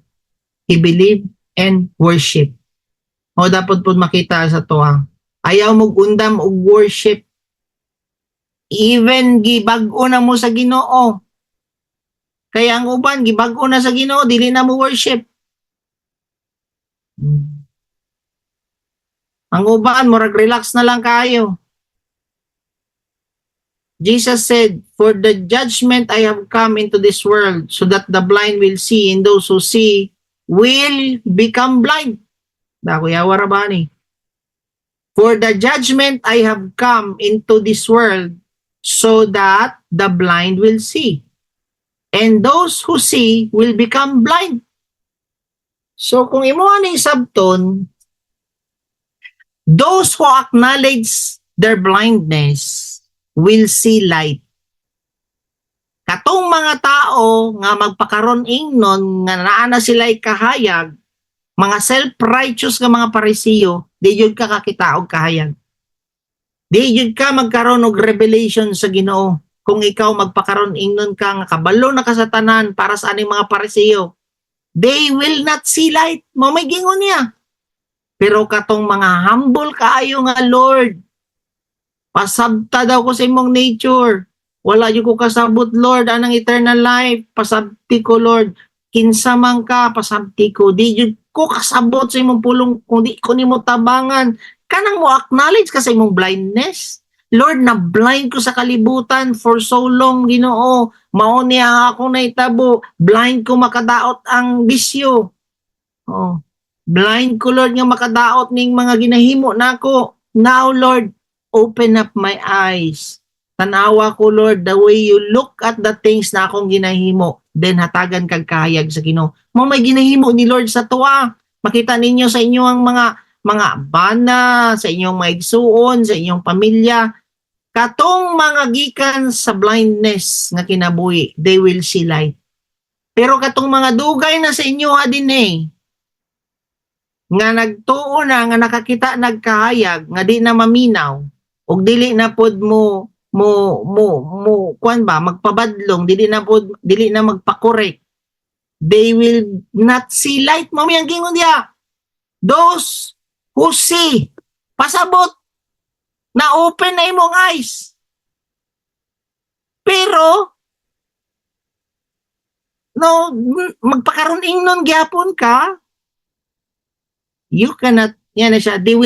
He believed and worship. O dapat po makita sa to ayaw mo undam og worship. Even gibag-o na mo sa Ginoo. Kaya ang uban gibag-o na sa Ginoo, dili na mo worship. Ang uban murag relax na lang kayo. Jesus said, "For the judgment I have come into this world, so that the blind will see, and those who see will become blind." Dako yawa ra ba ni? For the judgment I have come into this world, so that the blind will see, and those who see will become blind. So kung imo aning sabton, those who acknowledge their blindness will see light. Katong mga tao nga magpakaron ingnon nga naa na sila'y kahayag, mga self-righteous nga mga Parisiyo, di yun ka kakita og kahayag. Di yun ka magkaroon og revelation sa Ginoo. Kung ikaw magpakaron ingnon ka nga kabalo na ka sa tanan para sa aning mga Parisiyo, they will not see light. Mo may gingon niya. Pero katong mga humble kaayo nga Lord, pasabta daw ko sa imong nature. Wala yung ko kasabot, Lord, anang eternal life. Pasabti ko, Lord. Kinsa man ka, pasabti ko. Di yun ko kasabot sa imong pulong kung di ko nimo tabangan. Kanang mo acknowledge ka sa imong blindness. Lord, na-blind ko sa kalibutan for so long, Ginoo. Mao niya ako naitabo. Blind ko makadaot ang bisyo. Oh. Blind ko, Lord, nga makadaot ning mga ginahimo nako. Now, Lord, open up my eyes. Tanawa ko, Lord, the way you look at the things na akong ginahimo, then hatagan kag kahayag sa Ginoo. Mo may ginahimo ni Lord sa tuwa. Makita ninyo sa inyong mga bana, sa inyong maigsuon, sa inyong pamilya. Katong mga gikan sa blindness nga kinabuhi, they will see light. Pero katong mga dugay na sa inyo din nga nagtuo na nga nakakita nagkahayag nga di na maminaw ug dili na pod mo kuan ba magpabadlong, dili na magpakorek, they will not see light. Mo yang gingon dia, those who see, pasabot na open na imong eyes, pero no magpakaron ingnon gyapon ka, you cannot, yan na siya, they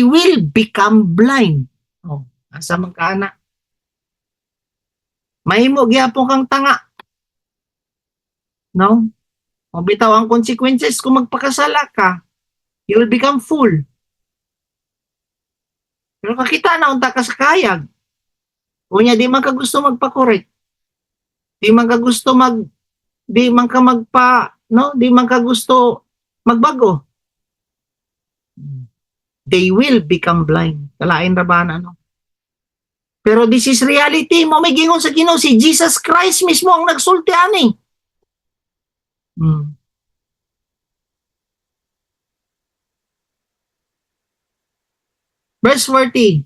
will become blind. Oh, asa man ka ana? Mahimo gyapon kang tanga. No? O bitaw ang consequences kung magpakasala ka, you will become fool. Pero kakita na unta ka sa kayag. Unya di man ka gusto magpa-correct. Di man ka gusto di man ka gusto magbago. They will become blind. Kalain ra ba na, no? Pero this is reality. Mo may gingon sa Ginoo, si Jesus Christ mismo ang nagsulti ani. Verse 40.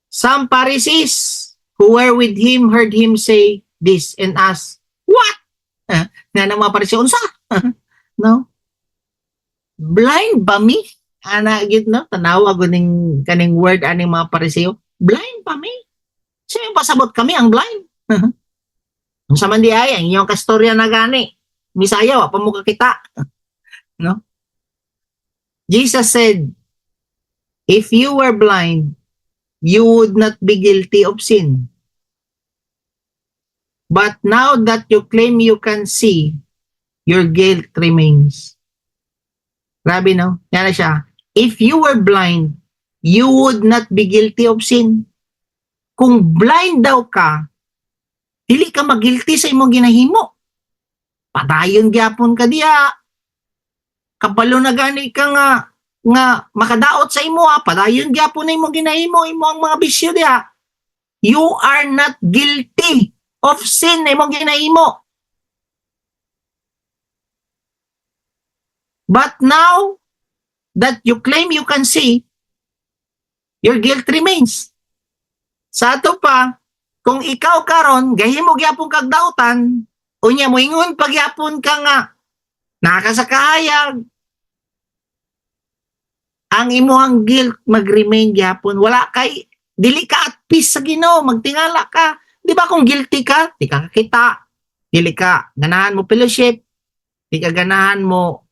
Some Pharisees who were with him heard him say this and asked, "What?" Nga ng mga Pariseo, unsa? No? Blind ba mi? Ana gid no, tanawa ko ning kaning word aning mga Pariseo. Blind pa mi? Sino pasabot kami ang blind? Unsa man di ay ang inyong kastorya na gani? Misaya wa pa mo kakita. No? Jesus said, "If you were blind, you would not be guilty of sin. But now that you claim you can see, your guilt remains." Grabe, no? Yan na siya. If you were blind, you would not be guilty of sin. Kung blind daw ka, dili ka magilty sa imong ginahimo. Padayon gyapon ka diha. Kabalo na gani ka nga makadaot sa imo ha. Padayon gyapon na imong ginahimo, imo ang mga bisyo diha. You are not guilty of sin na imong ginahimo. But now that you claim you can see, your guilt remains. Sa ato pa, kung ikaw karon gahimo gyapon kag dautan, unya mo ingon pagyapon ka nga nakasakahayag, ang imuhang guilt mag-remain gyapon. Wala kay dili ka at peace sa Ginoo, magtingala ka. Di ba kung guilty ka, di ka kakita, dili ka ganahan mo fellowship, di ka ganahan mo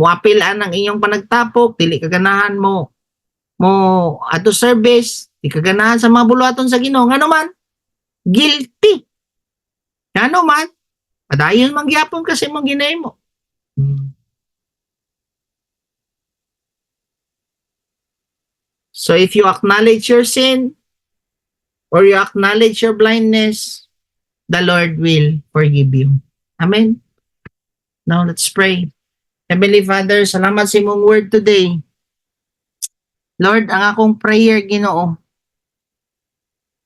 apilaan ang inyong panagtapok, dili ka ganahan mo ato service, di ka ganahan sa mga buluhaton sa Ginoo. Ngano man, guilty. Ngano man, padayon man gyapon kasi mong ginahimo. So if you acknowledge your sin or you acknowledge your blindness, the Lord will forgive you. Amen. Now let's pray. Heavenly Father, salamat sa imong word today. Lord, ang akong prayer, Ginoo,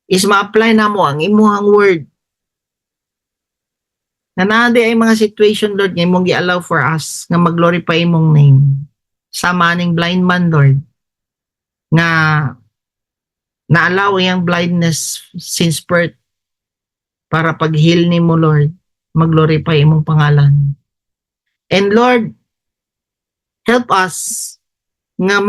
is ma-apply na mo ang imuhang word. Na nade ay mga situation, Lord, nga imong gi-allow for us nga mag-glorify imong name. Sa maning blind man, Lord, nga na-allow yung blindness since birth para pag-heal ni mo, Lord, mag-glorify imong pangalan. And Lord, help us nga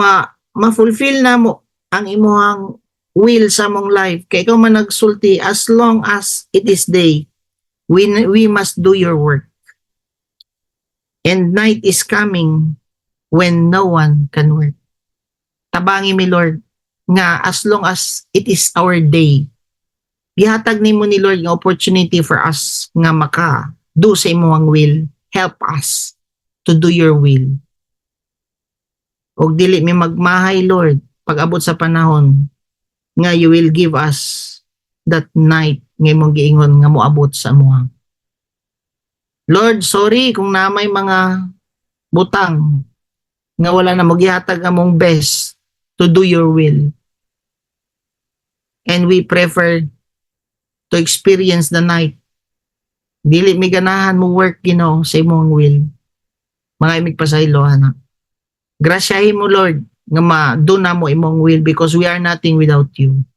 ma-fulfill na mo ang imuhang will sa mong life. Kaya ikaw man nagsulti, as long as it is day, we must do your work. And night is coming when no one can work. Tabangi mi, Lord, nga as long as it is our day, gihatag nimo ni Lord nga opportunity for us nga maka-do sa imuhang will. Help us to do your will. Og dili mi magmahay, Lord, pag-abot sa panahon nga you will give us that night nga imong giingon nga moabot sa amuha. Lord, sorry kung na may mga butang nga wala na magihatag among best to do your will. And we prefer to experience the night. Dili mi ganahan mo work, Ginoo, sa imong will. Mga imig pasaylo, anak. Grasyahin mo, Lord, nga ma-do na mo imong will because we are nothing without you.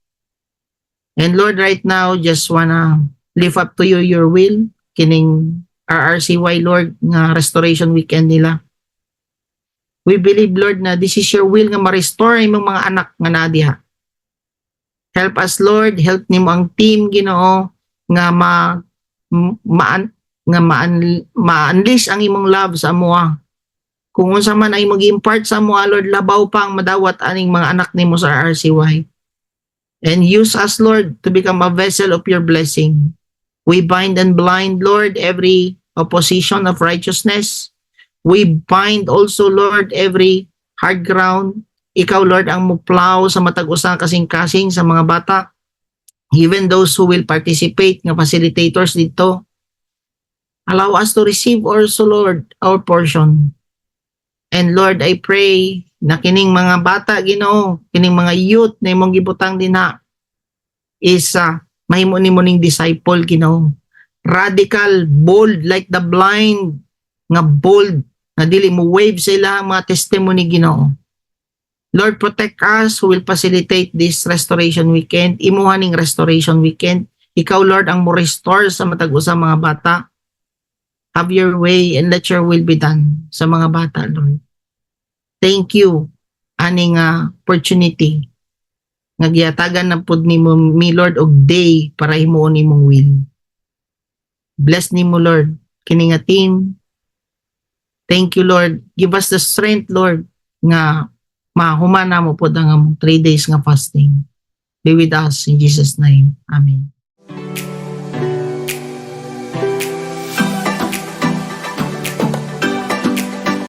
And Lord, right now, just wanna lift up to you your will, kining RRCY, Lord, nga restoration weekend nila. We believe, Lord, na this is your will nga ma-restore imong mga anak nga nadiha. Help us, Lord, help nimo ang team, Ginoo, nga ma-unleash ang imong love sa amuha. Kung unsa man ay mag-impart sa amuha, Lord, labaw pang madawat aning mga anak nimo sa RRCY. And use us, Lord, to become a vessel of your blessing. We bind and blind, Lord, every opposition of righteousness. We bind also, Lord, every hard ground. Ikaw, Lord, ang muplow sa matag-usa kasing-kasing sa mga bata. Even those who will participate nga facilitators dito. Allow us to receive also, Lord, our portion. And Lord, I pray na kining mga bata, Ginoo, kining mga youth na imong gibutang dinha is mahimo nimo ning disciple, Ginoo. Radical, bold like the blind, nga bold, na dili mo wave sila mga testimony, Ginoo. Lord, protect us who will facilitate this restoration weekend. Imuha ning restoration weekend. Ikaw, Lord, ang mo restore sa matag-usa mga bata. Have your way and let your will be done sa mga bata, Lord. Thank you, aning opportunity nga gihatagan na pud nimo mi, Lord, og day para himuon imong will. Bless nimo, Lord, kini nga team. Thank you, Lord. Give us the strength, Lord, nga mahumana mo pud ang 3 days nga fasting. Be with us in Jesus' name. Amen.